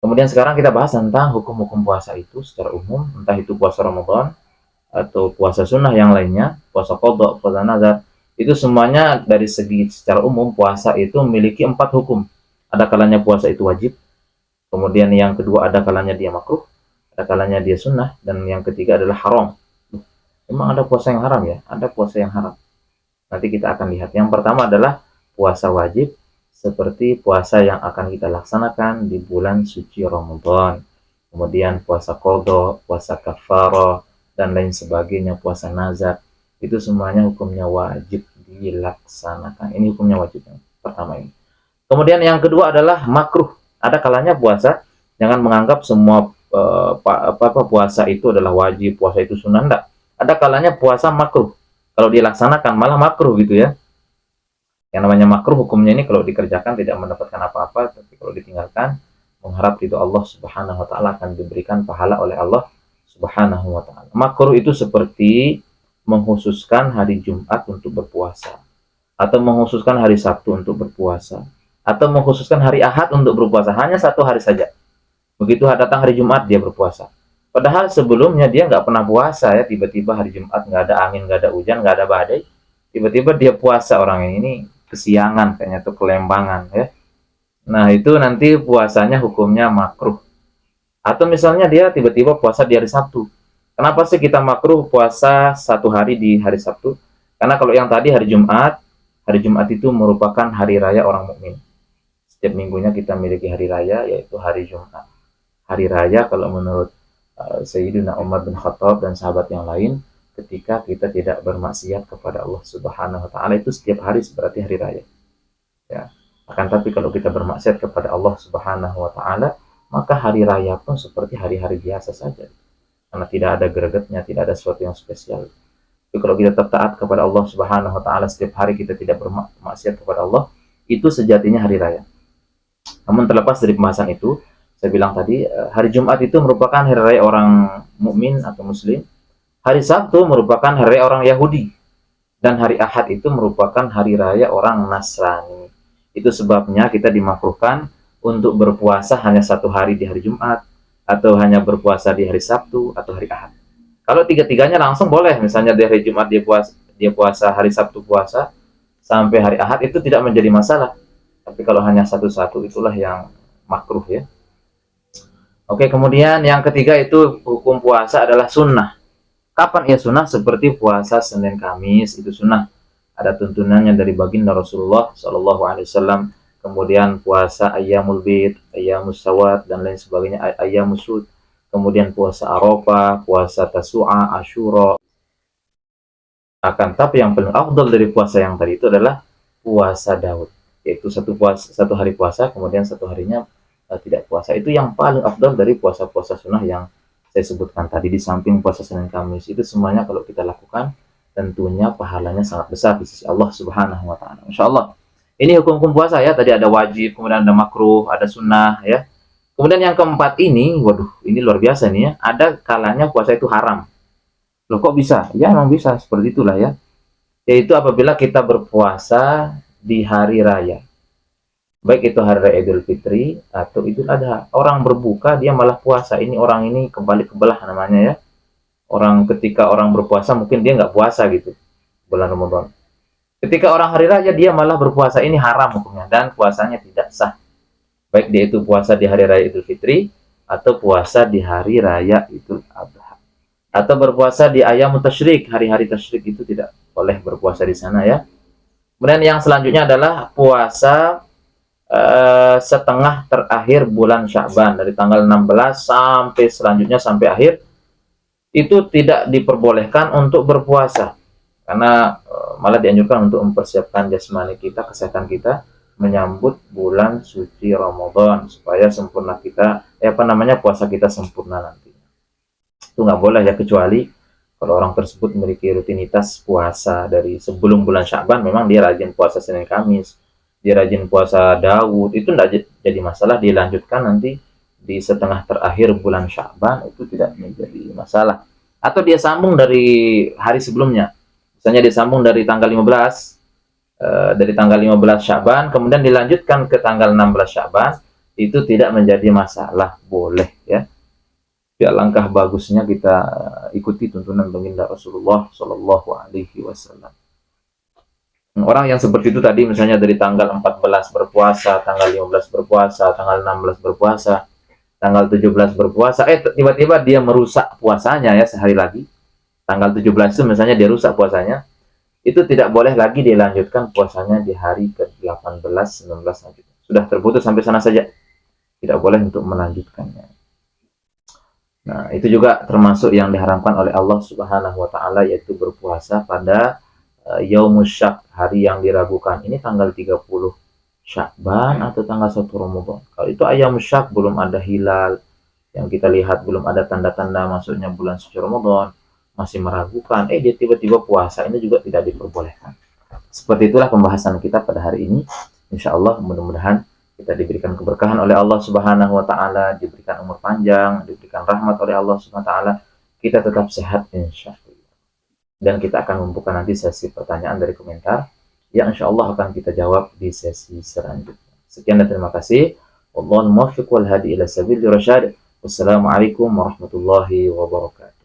Kemudian sekarang kita bahas tentang hukum-hukum puasa itu secara umum, entah itu puasa Ramadan atau puasa sunnah yang lainnya, puasa qadha, puasa nazar, itu semuanya dari segi secara umum puasa itu memiliki 4 hukum. Ada kalanya puasa itu wajib, kemudian yang kedua ada kalanya dia makruh, ada kalanya dia sunnah, dan yang ketiga adalah haram. Memang ada puasa yang haram ya, ada puasa yang haram. Nanti kita akan lihat. Yang pertama adalah puasa wajib, seperti puasa yang akan kita laksanakan di bulan suci Ramadan. Kemudian puasa qadha, puasa kafarah, dan lain sebagainya, puasa nazar. Itu semuanya hukumnya wajib dilaksanakan. Ini hukumnya wajib yang pertama ini. Kemudian yang kedua adalah makruh. Ada kalanya puasa, jangan menganggap semua puasa itu adalah wajib, puasa itu sunnah, enggak. Ada kalanya puasa makruh. Kalau dilaksanakan malah makruh gitu ya. Yang namanya makruh hukumnya ini kalau dikerjakan tidak mendapatkan apa-apa, tapi kalau ditinggalkan mengharap ridho Allah Subhanahu wa taala akan diberikan pahala oleh Allah Subhanahu wa taala. Makruh itu seperti menghususkan hari Jumat untuk berpuasa, atau menghususkan hari Sabtu untuk berpuasa, atau menghususkan hari Ahad untuk berpuasa, hanya 1 hari saja. Begitu datang hari Jumat dia berpuasa. Padahal sebelumnya dia nggak pernah puasa ya, tiba-tiba hari Jumat nggak ada angin, nggak ada hujan, nggak ada badai, tiba-tiba dia puasa, orang ini kesiangan kayaknya tuh, kelembangan ya. Nah itu nanti puasanya hukumnya makruh. Atau misalnya dia tiba-tiba puasa di hari Sabtu. Kenapa sih kita makruh puasa 1 hari di hari Sabtu? Karena kalau yang tadi hari Jumat itu merupakan hari raya orang mukmin. Setiap minggunya kita memiliki hari raya, yaitu hari Jumat. Hari raya kalau menurut Sayyidina Umar bin Khattab dan sahabat yang lain, ketika kita tidak bermaksiat kepada Allah Subhanahu wa taala, itu setiap hari seperti hari raya. Ya. Akan tapi kalau kita bermaksiat kepada Allah Subhanahu wa taala, maka hari raya pun seperti hari-hari biasa saja. Karena tidak ada gregetnya, tidak ada sesuatu yang spesial. Tapi kalau kita tetap taat kepada Allah Subhanahu wa taala, setiap hari kita tidak bermaksiat kepada Allah, itu sejatinya hari raya. Namun terlepas dari pembahasan itu, saya bilang tadi, hari Jumat itu merupakan hari raya orang mukmin atau muslim. Hari Sabtu merupakan hari raya orang Yahudi. Dan hari Ahad itu merupakan hari raya orang Nasrani. Itu sebabnya kita dimakruhkan untuk berpuasa hanya 1 hari di hari Jumat, atau hanya berpuasa di hari Sabtu atau hari Ahad. Kalau tiga-tiganya langsung boleh, misalnya di hari Jumat dia puasa, hari Sabtu puasa, sampai hari Ahad, itu tidak menjadi masalah. Tapi kalau hanya satu-satu, itulah yang makruh ya. Oke, kemudian yang ketiga itu hukum puasa adalah sunnah. Kapan ia sunnah? Seperti puasa Senin Kamis, itu sunnah. Ada tuntunannya dari baginda Rasulullah Shallallahu Alaihi Wasallam. Kemudian puasa Ayyamul Bid, Ayyamus Sawat, dan lain sebagainya, Ayyamus Sud. Kemudian puasa Arafah, puasa Tasu'a, Asyura. Akan tapi yang paling afdal dari puasa yang tadi itu adalah puasa Daud, yaitu 1 hari puasa, kemudian 1 harinya tidak puasa. Itu yang paling afdal dari puasa-puasa sunnah yang saya sebutkan tadi. Di samping puasa Senin Kamis, itu semuanya kalau kita lakukan tentunya pahalanya sangat besar di sisi Allah Subhanahu wa taala. Insyaallah. Ini hukum-hukum puasa ya. Tadi ada wajib, kemudian ada makruh, ada sunnah ya. Kemudian yang keempat ini, waduh, ini luar biasa nih ya. Ada kalanya puasa itu haram. Loh kok bisa? Ya memang bisa, seperti itulah ya. Yaitu apabila kita berpuasa di hari raya. Baik itu hari raya Idul Fitri atau Idul Adha. Orang berbuka dia malah puasa. Ini orang ini kembali ke belah namanya ya. Orang ketika orang berpuasa mungkin dia nggak puasa gitu bulan Ramadan. Ketika orang hari raya dia malah berpuasa, ini haram hukumnya dan puasanya tidak sah. Baik dia itu puasa di hari raya Idul Fitri atau puasa di hari raya Idul Adha. Atau berpuasa di Ayyamut Tasyrik, hari-hari tasyrik itu tidak boleh berpuasa di sana ya. Kemudian yang selanjutnya adalah puasa setengah terakhir bulan Sya'ban, dari tanggal 16 sampai selanjutnya sampai akhir, itu tidak diperbolehkan untuk berpuasa karena malah dianjurkan untuk mempersiapkan jasmani kita, kesehatan kita menyambut bulan suci Ramadan supaya sempurna kita puasa kita sempurna nanti. Itu nggak boleh ya, kecuali kalau orang tersebut memiliki rutinitas puasa dari sebelum bulan Sya'ban, memang dia rajin puasa Senin Kamis, dia rajin puasa Daud, itu tidak jadi masalah, dilanjutkan nanti di setengah terakhir bulan Sya'ban, itu tidak menjadi masalah. Atau dia sambung dari hari sebelumnya, misalnya dia sambung dari tanggal 15 Sya'ban, kemudian dilanjutkan ke tanggal 16 Sya'ban, itu tidak menjadi masalah, boleh ya. Ya, langkah bagusnya kita ikuti tuntunan baginda Rasulullah Shallallahu Alaihi Wasallam. Orang yang seperti itu tadi, misalnya dari tanggal 14 berpuasa, tanggal 15 berpuasa, tanggal 16 berpuasa, tanggal 17 berpuasa, tiba-tiba dia merusak puasanya ya sehari lagi. Tanggal 17 itu misalnya dia rusak puasanya, itu tidak boleh lagi dilanjutkan puasanya di hari ke-18, 19 selanjutnya. Sudah terputus sampai sana saja. Tidak boleh untuk melanjutkannya. Nah, itu juga termasuk yang diharamkan oleh Allah Subhanahu wa taala, yaitu berpuasa pada Yaumus Syak, hari yang diragukan. Ini tanggal 30 Syakban atau tanggal 1 Ramadan. Kalau itu Ayamus Syak, belum ada hilal yang kita lihat, belum ada tanda-tanda masuknya bulan suci Ramadan, masih meragukan, dia tiba-tiba puasa, ini juga tidak diperbolehkan. Seperti itulah pembahasan kita pada hari ini. Insya Allah mudah-mudahan kita diberikan keberkahan oleh Allah Subhanahu wa taala, diberikan umur panjang, diberikan rahmat oleh Allah Subhanahu wa taala, kita tetap sehat insya Allah. Dan kita akan membuka nanti sesi pertanyaan dari komentar yang insya Allah akan kita jawab di sesi selanjutnya. Sekian dan terima kasih. Wallahul muwaffiq wal hadi ila sabilir rasyad. Wassalamualaikum warahmatullahi wabarakatuh.